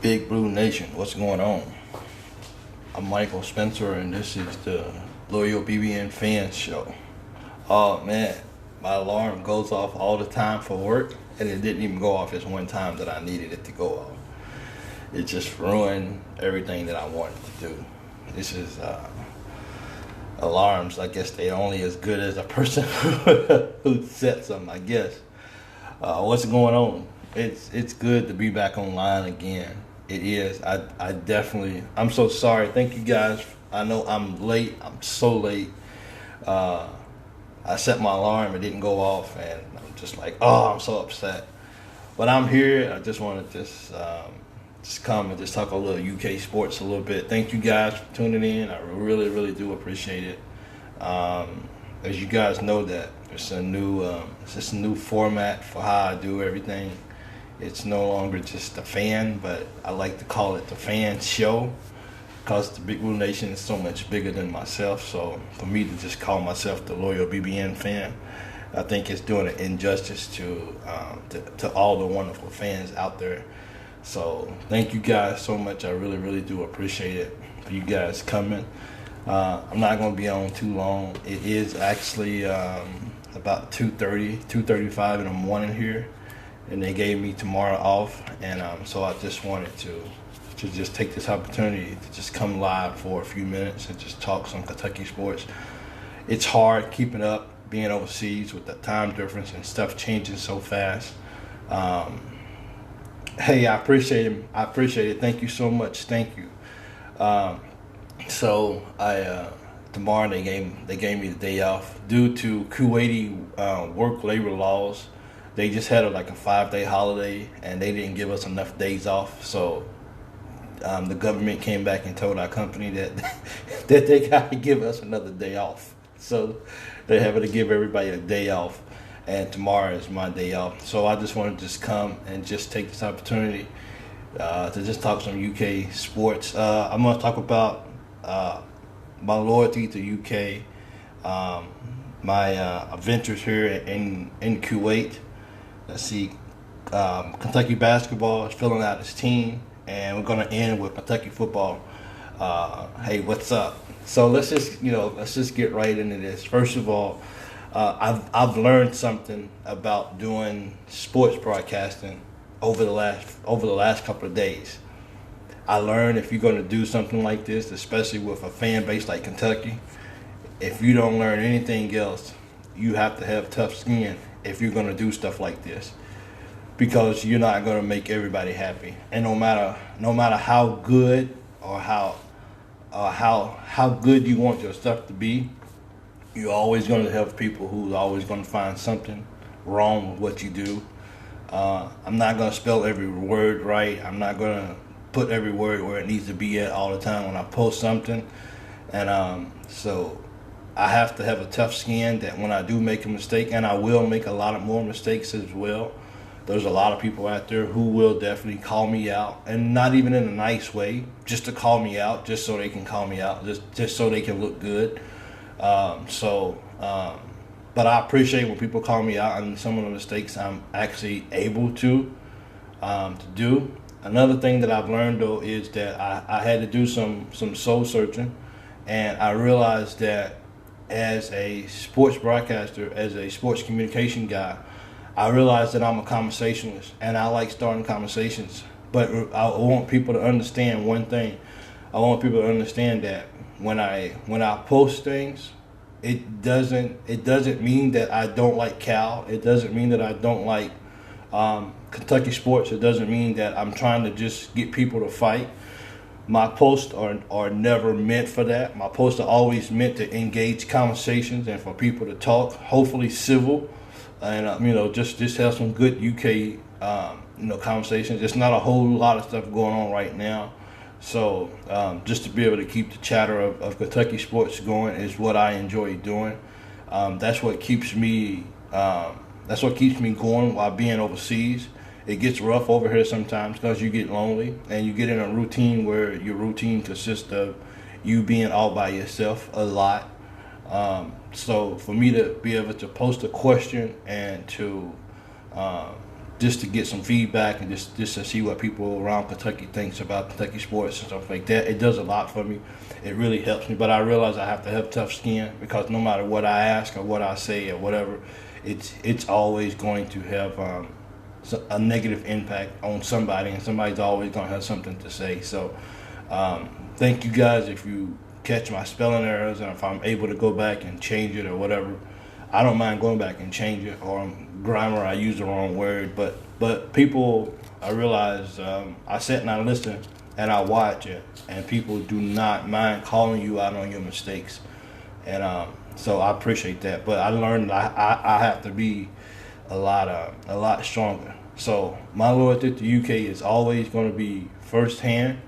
Big Blue Nation, what's going on? I'm Michael Spencer, and this is the Loyal BBN Fans Show. Oh man, my alarm goes off all the time for work, and it didn't even go off this one time that I needed it to go off. It just ruined everything that I wanted to do. This is alarms. I guess they only as good as a person who sets them, I guess. What's going on? It's good to be back online again. It is. I'm so sorry. Thank you guys. I know I'm late. I'm so late. I set my alarm. It didn't go off, and I'm just like, I'm so upset. But I'm here. I just want to just come and just talk a little UK sports a little bit. Thank you guys for tuning in. I really, really do appreciate it. As you guys know, that it's a new format for how I do everything. It's no longer just a fan, but I like to call it the fan show because the Big Blue Nation is so much bigger than myself. So for me to just call myself the Loyal BBN fan, I think it's doing an injustice to all the wonderful fans out there. So thank you guys so much. I really, really do appreciate it for you guys coming. I'm not going to be on too long. It is actually about 2:35 in the morning here. And they gave me tomorrow off, and so I just wanted to just take this opportunity to just come live for a few minutes and just talk some Kentucky sports. It's hard keeping up, being overseas with the time difference and stuff changing so fast. Hey, I appreciate it. Thank you so much. Thank you. So tomorrow they gave me the day off due to Kuwaiti work labor laws. They just had a 5-day holiday, and they didn't give us enough days off. So the government came back and told our company that that they got to give us another day off. So they're having to give everybody a day off, and tomorrow is my day off. So I just want to just come and just take this opportunity to just talk some UK sports. I'm going to talk about my loyalty to UK, my adventures here in Kuwait. Let's see, Kentucky basketball is filling out its team, and we're going to end with Kentucky football. Hey, what's up? So let's just get right into this. First of all, I've learned something about doing sports broadcasting over the last couple of days. I learned if you're going to do something like this, especially with a fan base like Kentucky, if you don't learn anything else, you have to have tough skin if you're going to do stuff like this, because you're not going to make everybody happy. And no matter how good or how good you want your stuff to be, you're always going to have people who's always going to find something wrong with what you do. I'm not going to spell every word right. I'm not going to put every word where it needs to be at all the time when I post something. And so I have to have a tough skin that when I do make a mistake, and I will make a lot of more mistakes as well, there's a lot of people out there who will definitely call me out, and not even in a nice way, just to call me out, just so they can call me out, just so they can look good. But I appreciate when people call me out on some of the mistakes I'm actually able to do. Another thing that I've learned, though, is that I had to do some soul searching, and I realized that as a sports broadcaster, as a sports communication guy, I realized that I'm a conversationalist, and I like starting conversations. But I want people to understand one thing. I want people to understand that when I post things, it doesn't mean that I don't like Cal. It doesn't mean that I don't like Kentucky sports. It doesn't mean that I'm trying to just get people to fight. My posts are never meant for that. My posts are always meant to engage conversations and for people to talk, hopefully civil, and just have some good UK conversations. There's not a whole lot of stuff going on right now, so just to be able to keep the chatter of Kentucky sports going is what I enjoy doing. That's what keeps me going while being overseas. It gets rough over here sometimes because you get lonely and you get in a routine where your routine consists of you being all by yourself a lot. So for me to be able to post a question and to just to get some feedback and just to see what people around Kentucky thinks about Kentucky sports and stuff like that. It does a lot for me. It really helps me. But I realize I have to have tough skin, because no matter what I ask or what I say or whatever, it's always going to have a negative impact on somebody, and somebody's always going to have something to say. So thank you guys if you catch my spelling errors, and if I'm able to go back and change it or whatever. I don't mind going back and change it, or grammar, I use the wrong word, but people, I realize, I sit and I listen and I watch it, and people do not mind calling you out on your mistakes, and so I appreciate that. But I learned I have to be a lot stronger. So my loyalty to UK is always going to be firsthand,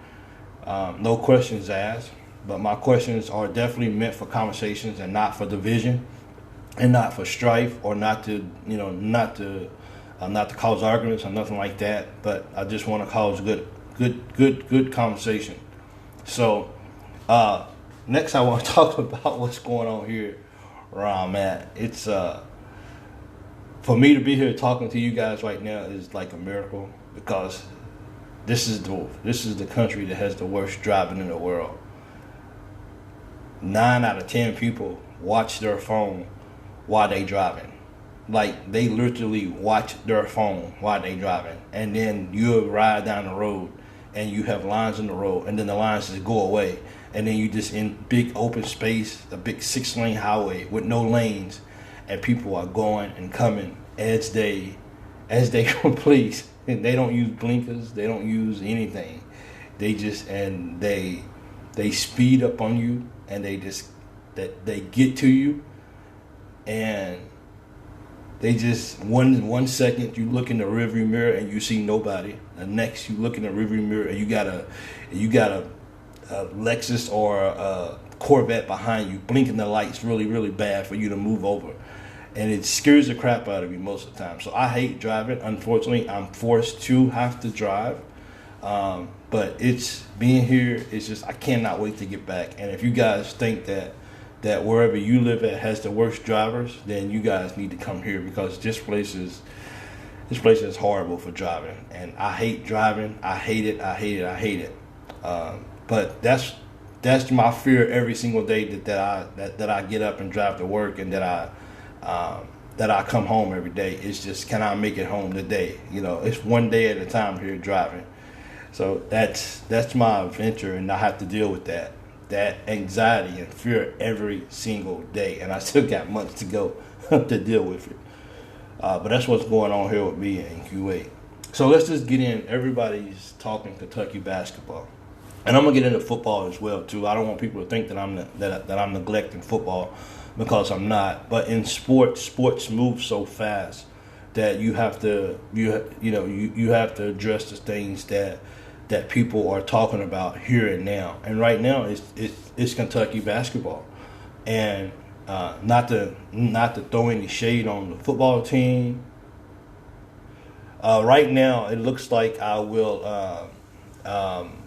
no questions asked. But my questions are definitely meant for conversations and not for division, and not for strife, or not to cause arguments or nothing like that. But I just want to cause good conversation. So next, I want to talk about what's going on here where I'm at. It's for me to be here talking to you guys right now is like a miracle, because this is the country that has the worst driving in the world. 9 out of 10 people watch their phone while they driving. Like, they literally watch their phone while they driving. And then you ride down the road and you have lines in the road, and then the lines just go away. And then you just in big open space, a big 6-lane highway with no lanes, and people are going and coming as they complete. And they don't use blinkers, they don't use anything. They just, and they speed up on you, and they get to you. And they just, one second you look in the rearview mirror and you see nobody. The next you look in the rearview mirror and you got a Lexus or a Corvette behind you, blinking the lights really, really bad for you to move over. And it scares the crap out of me most of the time. So I hate driving. Unfortunately, I'm forced to have to drive. But it's being here, it's just, I cannot wait to get back. And if you guys think that wherever you live at has the worst drivers, then you guys need to come here, because this place is horrible for driving. And I hate driving. I hate it. But that's my fear every single day, that I get up and drive to work, and that I come home every day. It's just, can I make it home today? It's one day at a time here driving. So that's my adventure, and I have to deal with that anxiety and fear every single day, and I still got months to go to deal with it. But that's what's going on here with me in QA. So let's just get in. Everybody's talking Kentucky basketball, and I'm gonna get into football as well too. I don't want people to think that I'm neglecting football, because I'm not. But in sports move so fast that you have to address the things that people are talking about here and now. And right now it's Kentucky basketball. And not to throw any shade on the football team. Right now it looks like I will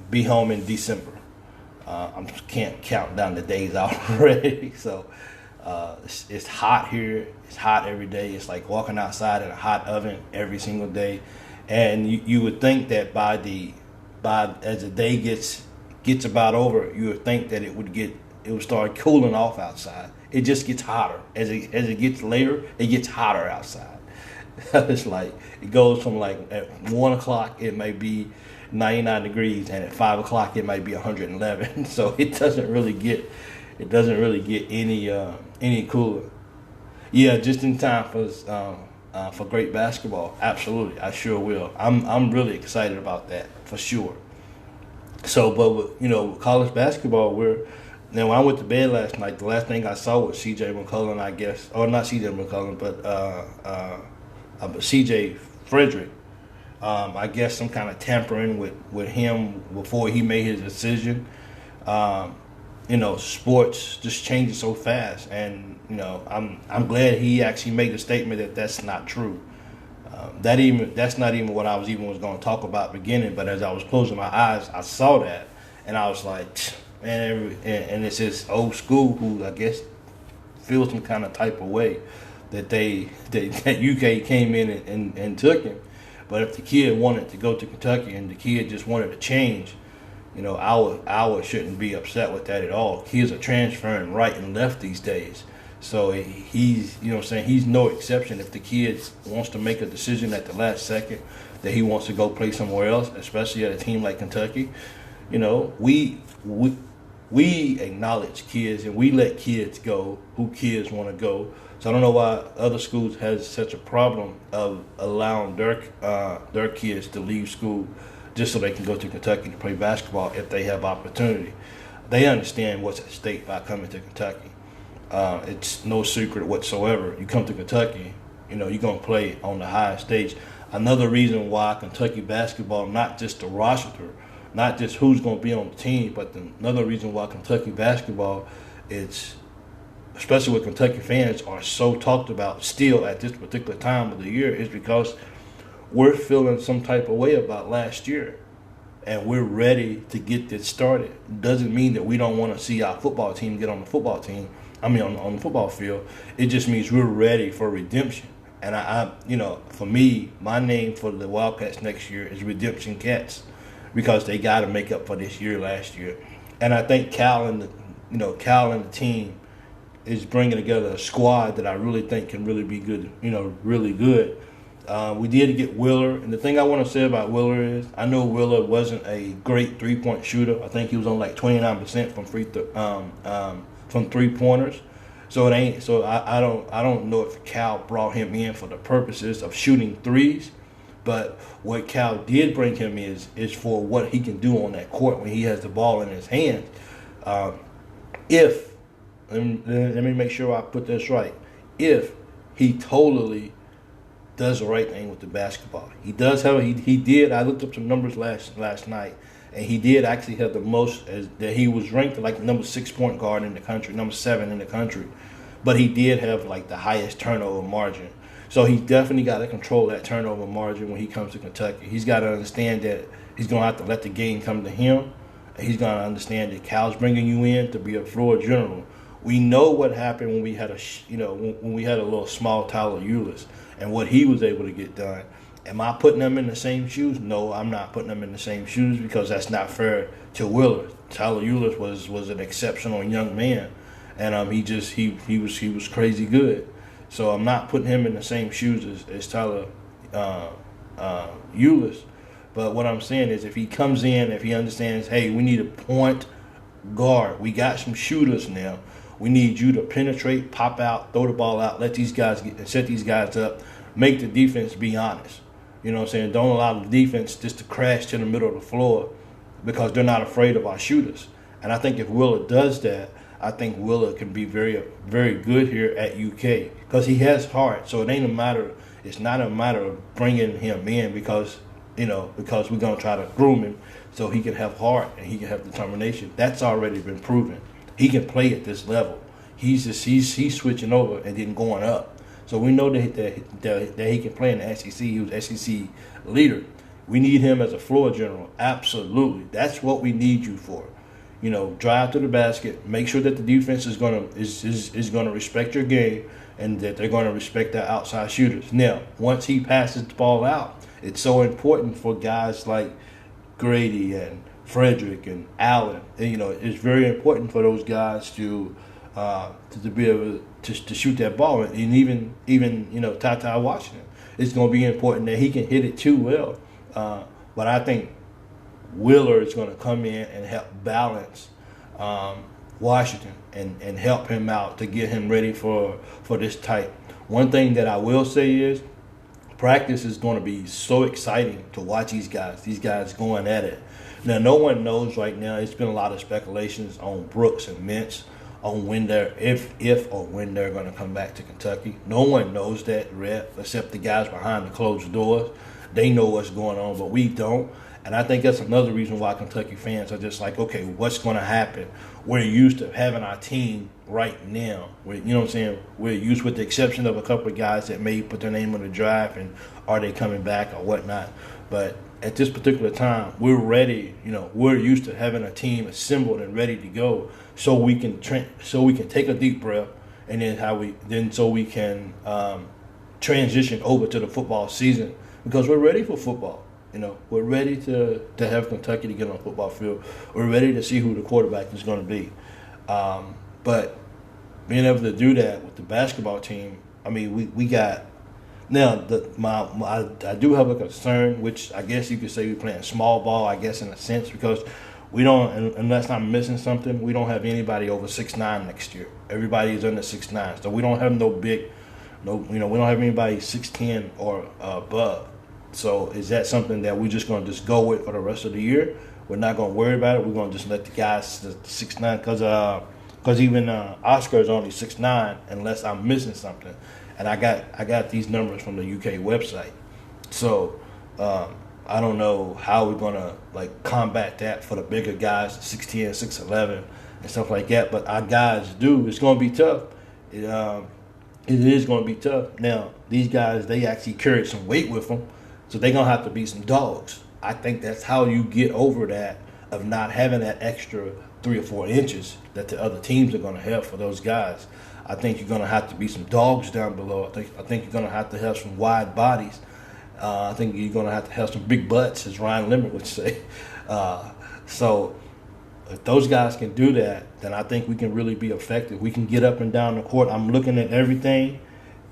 be home in December. I can't count down the days already. So it's hot here. It's hot every day. It's like walking outside in a hot oven every single day. And you would think that as the day gets about over, you would think that it would start cooling off outside. It just gets hotter. As it gets later, it gets hotter outside. It's like, it goes from like at 1 o'clock it may be 99 degrees, and at 5 o'clock it might be 111. So it doesn't really get any cooler. Yeah, just in time for great basketball. Absolutely, I sure will. I'm really excited about that for sure. So, but college basketball, when I went to bed last night, the last thing I saw was C.J. McCollum, I guess, or not C.J. McCollum, but C.J. Frederick. I guess some kind of tampering with him before he made his decision. Sports just changing so fast, and I'm glad he actually made a statement that that's not true. That's not even what I was going to talk about beginning. But as I was closing my eyes, I saw that, and I was like, man, and it's this old school who I guess feels some kind of type of way that that UK came in and took him. But if the kid wanted to go to Kentucky and the kid just wanted to change, I shouldn't be upset with that at all. Kids are transferring right and left these days. So he's, he's no exception. If the kid wants to make a decision at the last second that he wants to go play somewhere else, especially at a team like Kentucky, we acknowledge kids and we let kids go who kids want to go. So I don't know why other schools has such a problem of allowing their kids to leave school just so they can go to Kentucky to play basketball if they have opportunity. They understand what's at stake by coming to Kentucky. It's no secret whatsoever. You come to Kentucky, you're going to play on the highest stage. Another reason why Kentucky basketball, not just the roster, not just who's going to be on the team, but another reason why Kentucky basketball, especially with Kentucky fans, are so talked about still at this particular time of the year is because we're feeling some type of way about last year. And we're ready to get this started. Doesn't mean that we don't want to see our football team get on the football on the football field. It just means we're ready for redemption. And for me, my name for the Wildcats next year is Redemption Cats, because they got to make up for this year last year. And I think Cal and the team is bringing together a squad that I really think can really be good, really good. We did get Willer, and the thing I want to say about Willer is I know Willer wasn't a great three-point shooter. I think he was on like 29% from three-pointers. So it ain't. So I don't know if Cal brought him in for the purposes of shooting threes, but what Cal did bring him is for what he can do on that court when he has the ball in his hands. Let me make sure I put this right. If he totally does the right thing with the basketball, he did. I looked up some numbers last night, and he did actually have the most. That he was ranked like the number 6 point guard in the country, number 7 in the country, but he did have like the highest turnover margin. So he definitely got to control that turnover margin when he comes to Kentucky. He's got to understand that he's going to have to let the game come to him, and he's going to understand that Cal's bringing you in to be a floor general. We know what happened when we had when we had a little small Tyler Eulis and what he was able to get done. Am I putting them in the same shoes? No, I'm not putting them in the same shoes because that's not fair to Willer. Tyler Eulis was an exceptional young man, and he was crazy good. So I'm not putting him in the same shoes as Tyler Eulis. But what I'm saying is if he comes in, if he understands, hey, we need a point guard. We got some shooters now. We need you to penetrate, pop out, throw the ball out, let these guys set these guys up, make the defense be honest. You know what I'm saying? Don't allow the defense just to crash to the middle of the floor because they're not afraid of our shooters. And I think if Willer does that, I think Willer can be very, very good here at UK because he has heart. So it's not a matter of bringing him in because we're going to try to groom him so he can have heart and he can have determination. That's already been proven. He can play at this level. He's switching over and then going up. So we know that he can play in the SEC. He was SEC leader. We need him as a floor general. Absolutely. That's what we need you for. Drive to the basket. Make sure that the defense is gonna respect your game and that they're gonna respect their outside shooters. Now, once he passes the ball out, it's so important for guys like Grady and Frederick and Allen. And, it's very important for those guys to be able to shoot that ball. And even Ty Washington, it's going to be important that he can hit it too well. But I think Willer is going to come in and help balance Washington and help him out to get him ready for this type. One thing that I will say is practice is going to be so exciting to watch these guys going at it. Now, no one knows right now. It's been a lot of speculations on Brooks and Mintz on when if or when they're going to come back to Kentucky. No one knows that, except the guys behind the closed doors. They know what's going on, but we don't. And I think that's another reason why Kentucky fans are just like, okay, what's going to happen? We're used to having our team right now. We're used, with the exception of a couple of guys that may put their name on the draft and are they coming back or whatnot. But at this particular time, we're ready. We're used to having a team assembled and ready to go, so we can take a deep breath, and then so we can transition over to the football season because we're ready for football. We're ready to have Kentucky to get on the football field. We're ready to see who the quarterback is going to be. But being able to do that with the basketball team, I mean, we got now. I do have a concern, which I guess you could say we're playing small ball. I guess in a sense because we don't, unless I'm missing something, we don't have anybody over 6'9" next year. Everybody is under 6'9", so we don't have we don't have anybody 6'10" or above. So is that something that we're just going to just go with for the rest of the year? We're not going to worry about it. We're going to just let the guys 6'9", because even Oscar is only 6'9", unless I'm missing something. And I got these numbers from the UK website. So I don't know how we're going to combat that for the bigger guys, 6'10", 6'11", and stuff like that. But our guys do. It's going to be tough. It is going to be tough. Now, these guys, they actually carried some weight with them, so they're going to have to be some dogs. I think that's how you get over that of not having that extra 3 or 4 inches that the other teams are going to have for those guys. I think you're going to have to be some dogs down below. I think you're going to have some wide bodies. I think you're going to have some big butts, as Ryan Limerick would say. So if those guys can do that, then I think we can really be effective. We can get up and down the court. I'm looking at everything,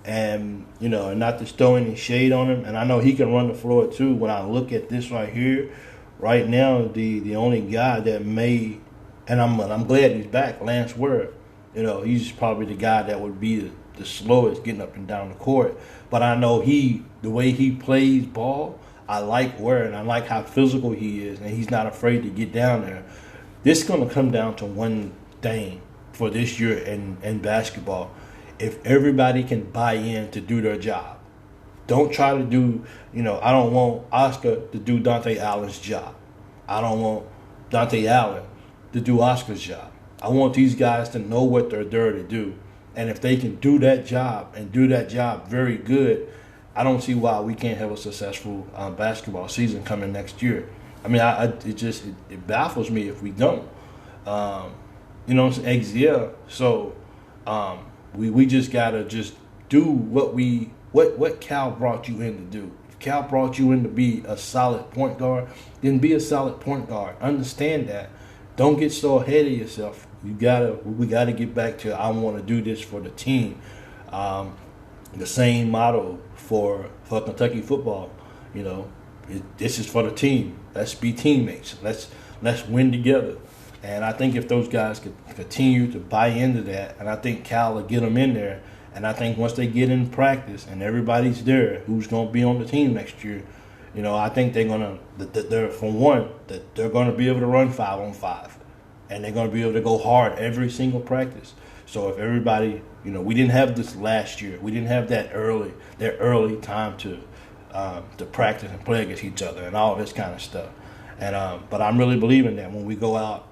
and and not to throw any shade on him. And I know he can run the floor too. When I look at this right here, right now, the only guy that may, and I'm glad he's back, Lance Word. He's probably the guy that would be the slowest getting up and down the court. But I know the way he plays ball, I like Word, and I like how physical he is, and he's not afraid to get down there. This is going to come down to one thing for this year in basketball. If everybody can buy in to do their job. Don't try to do, I don't want Oscar to do Dante Allen's job. I don't want Dante Allen to do Oscar's job. I want these guys to know what they're there to do. And if they can do that job and do that job very good, I don't see why we can't have a successful basketball season coming next year. I mean, it baffles me if we don't. Yeah. So we just gotta just do what Cal brought you in to do. If Cal brought you in to be a solid point guard, then be a solid point guard. Understand that. Don't get so ahead of yourself. We gotta get back to I want to do this for the team. The same motto for Kentucky football. This is for the team. Let's be teammates. Let's win together. And I think if those guys could continue to buy into that, and I think Cal will get them in there. And I think once they get in practice and everybody's there, who's going to be on the team next year, I think they're going to, they're going to be able to run 5-on-5. And they're going to be able to go hard every single practice. So if everybody, we didn't have this last year. We didn't have that early time to practice and play against each other and all this kind of stuff. And but I'm really believing that when we go out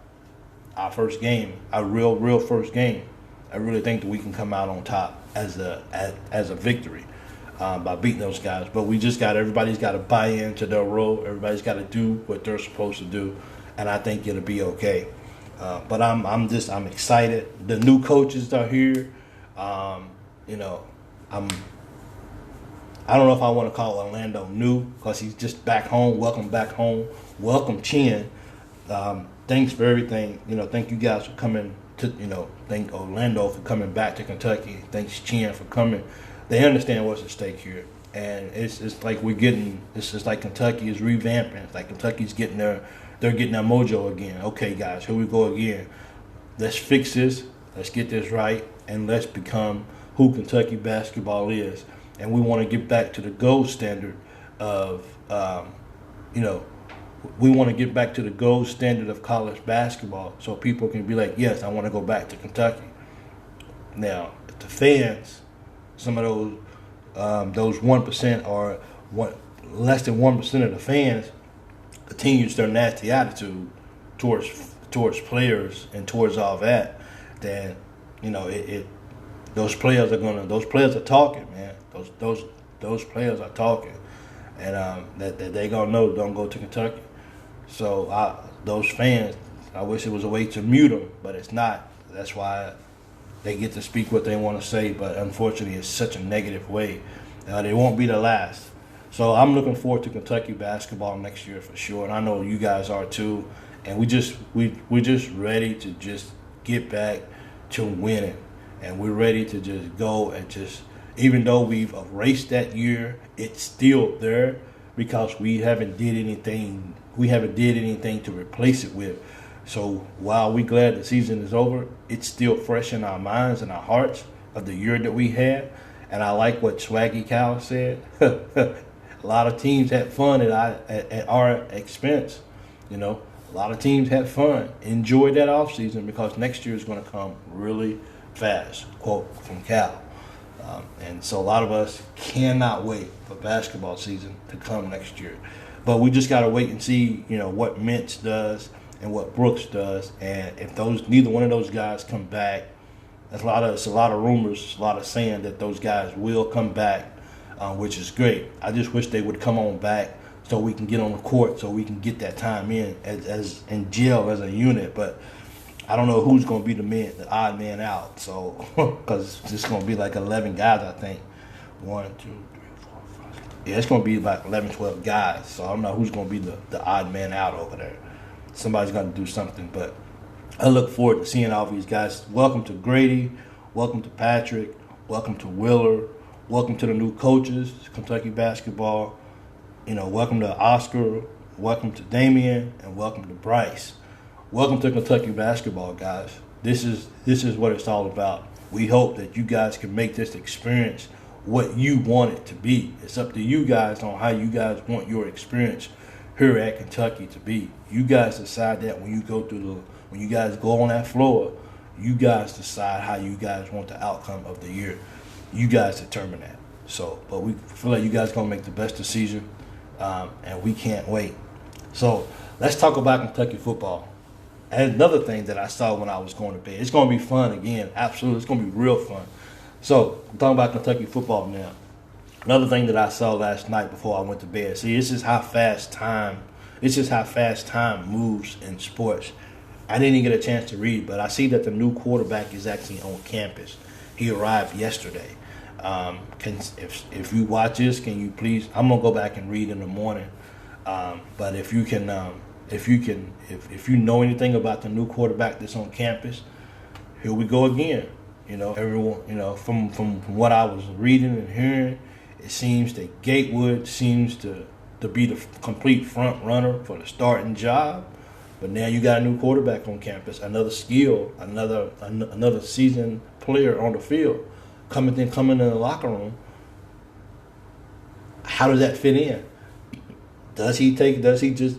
our first game, our real first game, I really think that we can come out on top as a victory by beating those guys. But everybody's got to buy into their role. Everybody's got to do what they're supposed to do, and I think it'll be okay. But I'm excited. The new coaches are here. I don't know if I want to call Orlando new because he's just back home. Welcome back home. Welcome, Chin. Thanks for everything. Thank you guys for coming to, thank Orlando for coming back to Kentucky. Thanks, Chin, for coming. They understand what's at stake here. And it's like it's just like Kentucky is revamping. It's like Kentucky's they're getting their mojo again. Okay, guys, here we go again. Let's fix this. Let's get this right. And let's become who Kentucky basketball is. And we want to get back to the gold standard of, we want to get back to the gold standard of college basketball so people can be like, yes, I want to go back to Kentucky. Now, if the fans, some of those 1% or less than 1% of the fans continues their nasty attitude towards players and towards all that, then those players are talking, man. Those players are talking, and that they gonna know don't go to Kentucky. So those fans, I wish it was a way to mute them, but it's not. That's why they get to speak what they want to say, but unfortunately, it's such a negative way. They won't be the last. So I'm looking forward to Kentucky basketball next year for sure, and I know you guys are too. And we're just ready to just get back to winning, and we're ready to just go and just, even though we've erased that year, it's still there because we haven't did anything. We haven't did anything to replace it with. So while we're glad the season is over, it's still fresh in our minds and our hearts of the year that we had. And I like what Swaggy Cow said. A lot of teams had fun at our expense. You know, a lot of teams had fun. Enjoy that off season because next year is going to come really fast. Quote from Cal. And so a lot of us cannot wait for basketball season to come next year. But we just got to wait and see, you know, what Mintz does and what Brooks does. And if neither one of those guys come back, it's a lot of rumors, a lot of saying that those guys will come back, which is great. I just wish they would come on back so we can get on the court, so we can get that time in as in jail as a unit. But I don't know who's going to be the odd man out. So because it's just going to be like 11 guys, I think. 1, 2, 3, 4, 5. Yeah, it's going to be about 11, 12 guys. So I don't know who's going to be the odd man out over there. Somebody's going to do something, but I look forward to seeing all these guys. Welcome to Grady. Welcome to Patrick. Welcome to Willer. Welcome to the new coaches, Kentucky basketball. You know, welcome to Oscar. Welcome to Damian, and welcome to Bryce. Welcome to Kentucky basketball, guys. This is what it's all about. We hope that you guys can make this experience what you want it to be. It's up to you guys on how you guys want your experience here at Kentucky to be. You guys decide that when you guys go on that floor, you guys decide how you guys want the outcome of the year. You guys determine that. So, but we feel like you guys gonna make the best decision, and we can't wait. So let's talk about Kentucky football. And another thing that I saw when I was going to bed. It's gonna be fun again. Absolutely, it's gonna be real fun. So I'm talking about Kentucky football now. Another thing that I saw last night before I went to bed. See, this is how fast time moves in sports. I didn't even get a chance to read, but I see that the new quarterback is actually on campus. He arrived yesterday. If you watch this, can you please? I'm gonna go back and read in the morning. But if you know anything about the new quarterback that's on campus, here we go again. You know, everyone. You know, from what I was reading and hearing, it seems that Gatewood seems to be the complete front runner for the starting job. But now you got a new quarterback on campus, another skill, another seasoned player on the field, coming in the locker room. How does that fit in? Does he just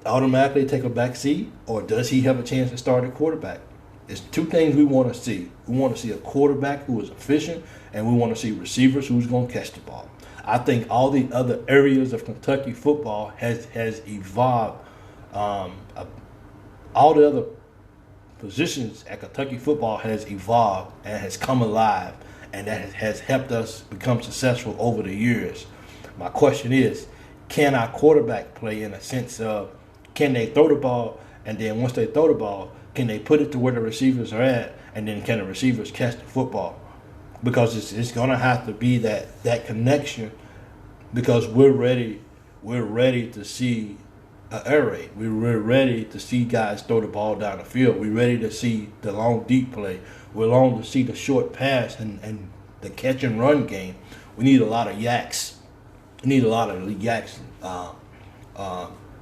automatically take a back seat, or does he have a chance to start at quarterback? It's two things we want to see. We want to see a quarterback who is efficient, and we want to see receivers who's going to catch the ball. I think all the other areas of Kentucky football has evolved. All the other positions at Kentucky football has evolved and has come alive, and that has helped us become successful over the years. My question is, can our quarterback play in a sense of, can they throw the ball, and then once they throw the ball, can they put it to where the receivers are at, and then can the receivers catch the football? Because it's going to have to be that connection, because we're ready to see an air raid. We're ready to see guys throw the ball down the field. We're ready to see the long deep play. We're long to see the short pass and the catch and run game. We need a lot of yaks. We need a lot of yaks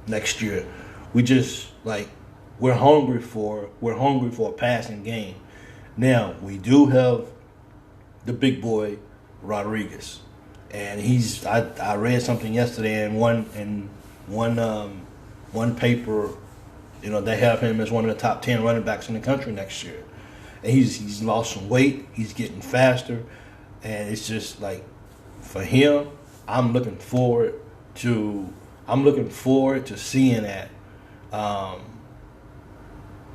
next year. We're hungry for a passing game. Now we do have the big boy Rodriguez, and I read something yesterday in one paper, you know, they have him as one of the top 10 running backs in the country next year. And he's lost some weight, he's getting faster, and it's just like, for him, I'm looking forward to seeing that,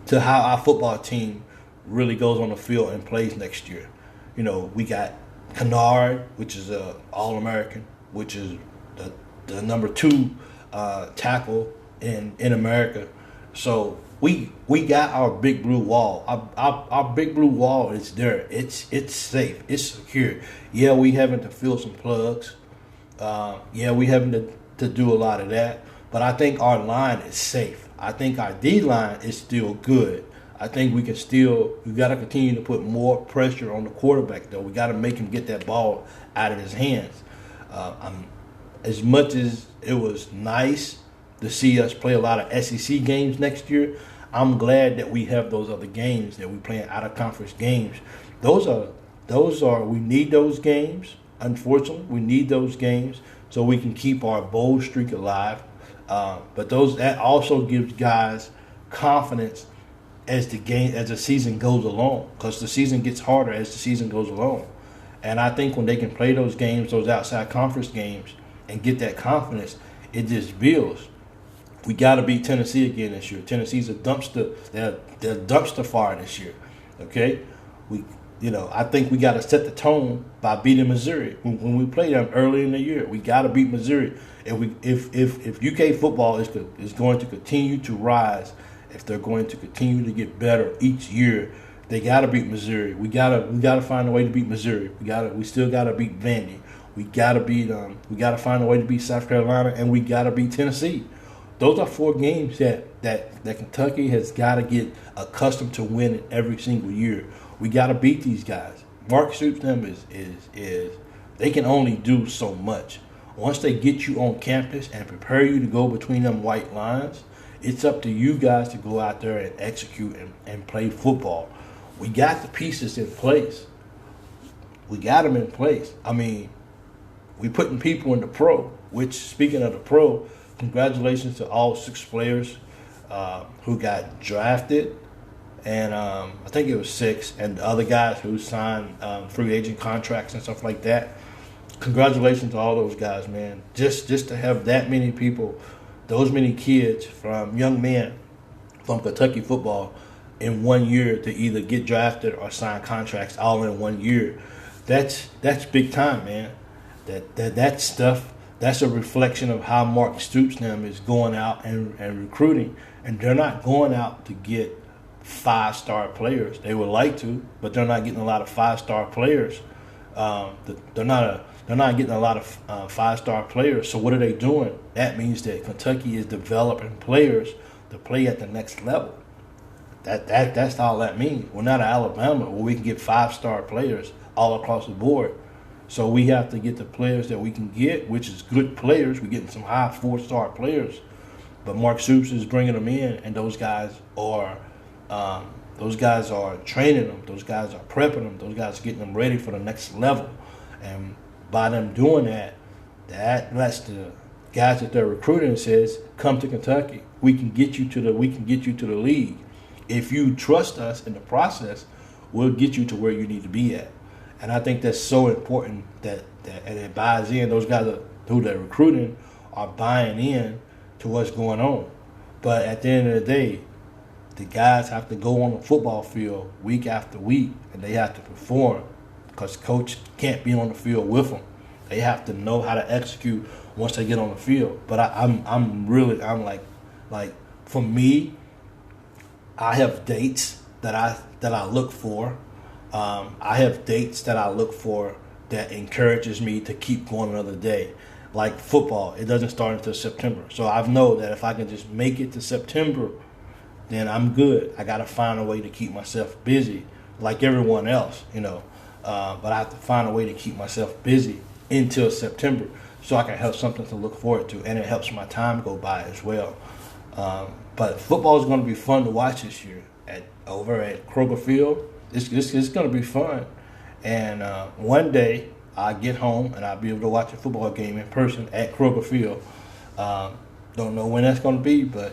to how our football team really goes on the field and plays next year. You know, we got Kennard, which is a All-American, which is the number 2 tackle in America. So we got our big blue wall. Our big blue wall is there. It's safe. It's secure. Yeah, we having to fill some plugs. Yeah, we having to do a lot of that, but I think our line is safe. I think our D line is still good. I think we got to continue to put more pressure on the quarterback, though. We got to make him get that ball out of his hands. As much as it was nice to see us play a lot of SEC games next year, I'm glad that we have those other games that we playing out of conference games. Those are we need those games. Unfortunately, we need those games so we can keep our bowl streak alive. But that also gives guys confidence as the season goes along, because the season gets harder as the season goes along. And I think when they can play those games, those outside conference games, and get that confidence, it just builds. We got to beat Tennessee again this year. Tennessee's a dumpster. They're dumpster fire this year. Okay, I think we got to set the tone by beating Missouri when we play them early in the year. We got to beat Missouri. If UK football is going to continue to rise, if they're going to continue to get better each year, they got to beat Missouri. We gotta find a way to beat Missouri. We still got to beat Vandy. We got to find a way to beat South Carolina, and we got to beat Tennessee. Those are 4 games that Kentucky has got to get accustomed to winning every single year. We got to beat these guys. Mark Stoops, them is they can only do so much. Once they get you on campus and prepare you to go between them white lines, it's up to you guys to go out there and execute and play football. We got the pieces in place. We got them in place. I mean, we putting people in the pro, which, speaking of the pro, congratulations to all 6 players who got drafted. And I think it was 6, and the other guys who signed free agent contracts and stuff like that. Congratulations to all those guys, man. Just to have that many people, those many kids young men from Kentucky football in 1 year to either get drafted or sign contracts all in 1 year. That's big time, man. That stuff, that's a reflection of how Mark Stoops them is going out and recruiting. And they're not going out to get 5-star players. They would like to, but they're not getting a lot of 5-star players. They're not getting a lot of 5-star players. So what are they doing? That means that Kentucky is developing players to play at the next level. That's all that means. We're not Alabama where we can get 5-star players all across the board. So we have to get the players that we can get, which is good players. We're getting some high 4-star players. But Mark Stoops is bringing them in, and those guys are training them. Those guys are prepping them. Those guys are getting them ready for the next level. And by them doing that lets the guys that they're recruiting says, come to Kentucky. We can get you to the league. If you trust us in the process, we'll get you to where you need to be at. And I think that's so important that it buys in. Those guys who they're recruiting are buying in to what's going on. But at the end of the day, the guys have to go on the football field week after week, and they have to perform, because coach can't be on the field with them. They have to know how to execute once they get on the field. But I'm like for me, I have dates that I look for. I have dates that I look for that encourages me to keep going another day. Like football, it doesn't start until September. So I know that if I can just make it to September, then I'm good. I got to find a way to keep myself busy like everyone else, But I have to find a way to keep myself busy until September so I can have something to look forward to, and it helps my time go by as well. But football is going to be fun to watch this year over at Kroger Field. It's going to be fun. And one day I'll get home and I'll be able to watch a football game in person at Kroger Field. Don't know when that's going to be, but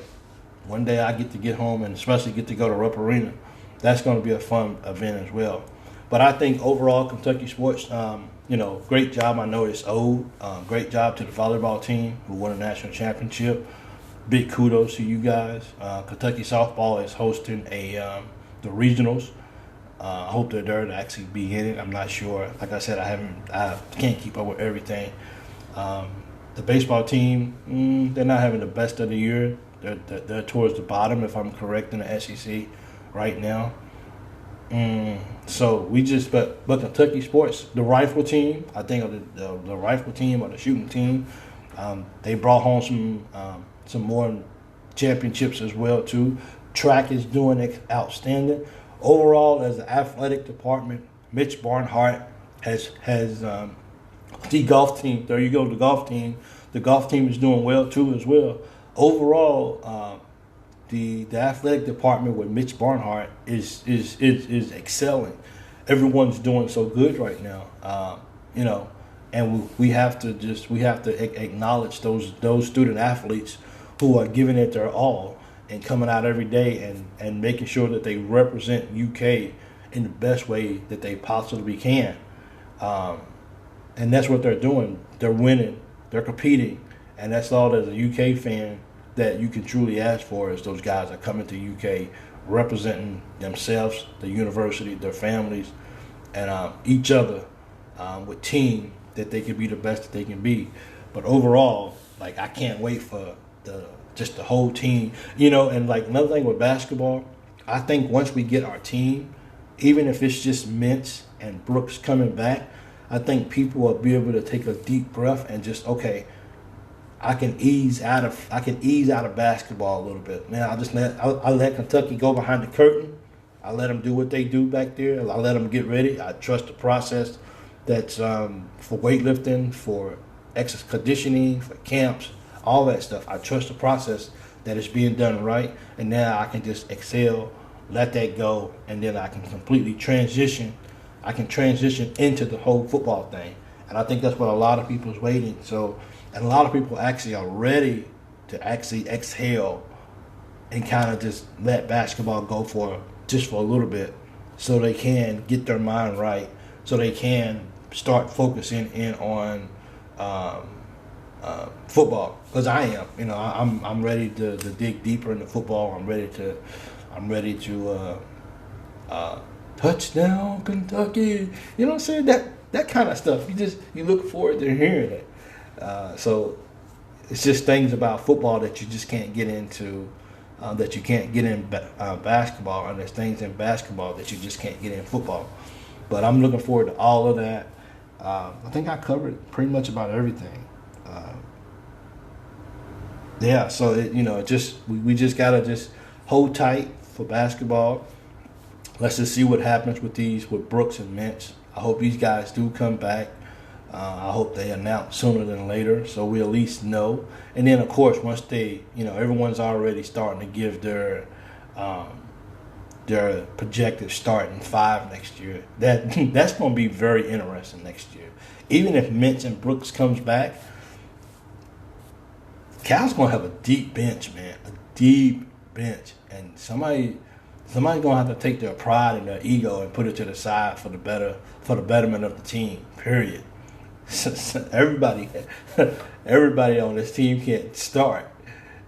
one day I get home and especially get to go to Rupp Arena. That's going to be a fun event as well. But I think overall Kentucky sports, great job. I know it's old. Great job to the volleyball team who won a national championship. Big kudos to you guys. Kentucky softball is hosting the regionals. I hope they're there to actually be in it. I'm not sure. Like I said, I can't keep up with everything. The baseball team, they're not having the best of the year. They're towards the bottom, if I'm correct, in the SEC right now. So we just, but Kentucky sports, the rifle team, I think, or the rifle team or the shooting team, they brought home some more championships as well too. Track is doing outstanding. Overall, as the athletic department, Mitch Barnhart has the golf team. There you go, the golf team. The golf team is doing well too as well. Overall, the athletic department with Mitch Barnhart is excelling. Everyone's doing so good right now, and we have to acknowledge those student athletes who are giving it their all and coming out every day and making sure that they represent UK in the best way that they possibly can. And that's what they're doing. They're winning. They're competing. And that's all as a UK fan that you can truly ask for is those guys that come into UK representing themselves, the university, their families, and each other with team that they can be the best that they can be. But overall, like, I can't wait for the whole team. And like another thing with basketball, I think once we get our team, even if it's just Mintz and Brooks coming back, I think people will be able to take a deep breath and just, okay, I can ease out of basketball a little bit. Now I let Kentucky go behind the curtain. I let them do what they do back there. I let them get ready. I trust the process that's for weightlifting, for exercise conditioning, for camps, all that stuff. I trust the process that is being done right, and now I can just excel, let that go, and then I can completely transition. I can transition into the whole football thing, and I think that's what a lot of people is waiting. So, and a lot of people actually are ready to actually exhale and kind of just let basketball go for a little bit, so they can get their mind right, so they can start focusing in on football. Because I am, I'm ready to dig deeper into football. I'm ready to touchdown Kentucky. You know what I'm saying? That kind of stuff. You look forward to hearing it. So it's just things about football that you just can't get into, that you can't get in basketball, and there's things in basketball that you just can't get in football. But I'm looking forward to all of that. I think I covered pretty much about everything. So we just gotta just hold tight for basketball. Let's just see what happens with Brooks and Mintz. I hope these guys do come back. I hope they announce sooner than later, so we at least know. And then, of course, once they, everyone's already starting to give their projected starting five next year. That's going to be very interesting next year. Even if Mintz and Brooks comes back, Cal's going to have a deep bench, man, a deep bench, and somebody's going to have to take their pride and their ego and put it to the side for the betterment of the team. Period. everybody on this team can't start,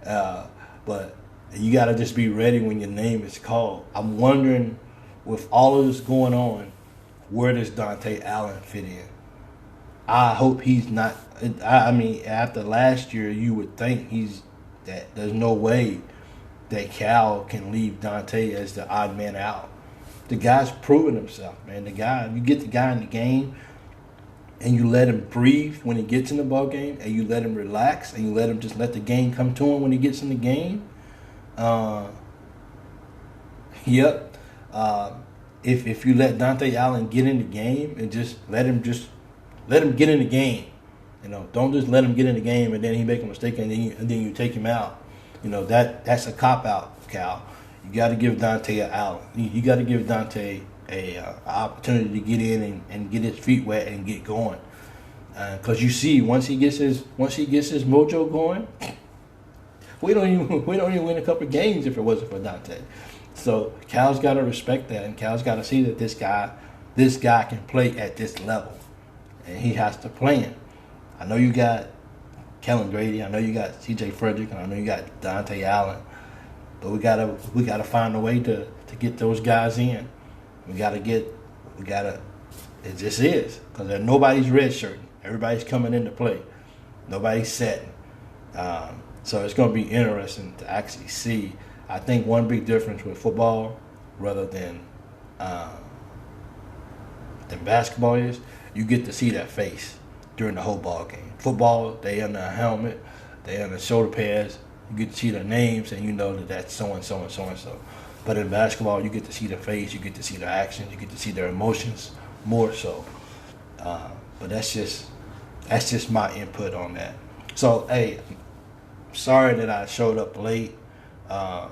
but you got to just be ready when your name is called. I'm wondering, with all of this going on, where does Dante Allen fit in? I hope he's not. I mean, after last year, you would think there's no way that Cal can leave Dante as the odd man out. The guy's proven himself, man. You get the guy in the game, and you let him breathe when he gets in the ball game, and you let him relax, and you let him just let the game come to him when he gets in the game. If you let Dante Allen get in the game and just let him get in the game, don't just let him get in the game and then he make a mistake and then you take him out. That's a cop out, Cal. You got to give Dante Allen. You got to give Dante a opportunity to get in and get his feet wet and get going. Because you see, once he gets his mojo going, we don't even win a couple of games if it wasn't for Dante. So Cal's got to respect that, and Cal's got to see that this guy can play at this level, and he has to play him. I know you got Kellen Grady, I know you got C.J. Frederick, and I know you got Dante Allen, but we gotta find a way to get those guys in. It just is, because nobody's redshirting. Everybody's coming into play. Nobody's setting. So it's going to be interesting to actually see. I think one big difference with football, rather than than basketball is. You get to see that face during the whole ball game. Football, they under a helmet, they under shoulder pads. You get to see their names, and you know that that's so and so and so and so. But in basketball, you get to see their face, you get to see their actions, you get to see their emotions more so. But that's just my input on that. So, hey, sorry that I showed up late. Part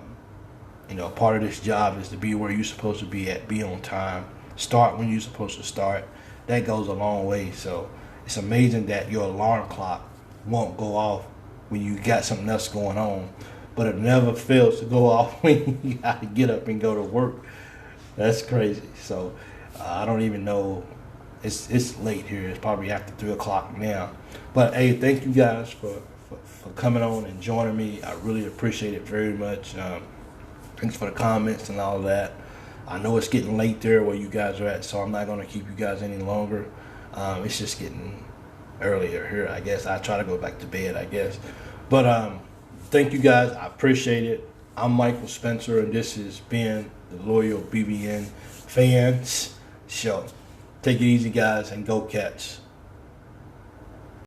of this job is to be where you're supposed to be at, be on time, start when you're supposed to start. That goes a long way. So it's amazing that your alarm clock won't go off when you got something else going on, but it never fails to go off when you got to get up and go to work. That's crazy. So I don't even know. It's late here. It's probably after 3 o'clock now. But hey, thank you guys for coming on and joining me. I really appreciate it very much. Thanks for the comments and all that. I know it's getting late there where you guys are at, so I'm not going to keep you guys any longer. It's just getting earlier here, I guess. I try to go back to bed, I guess. But thank you guys. I appreciate it. I'm Michael Spencer, and this has been the Loyal BBN Fans Show. Take it easy, guys, and go Cats.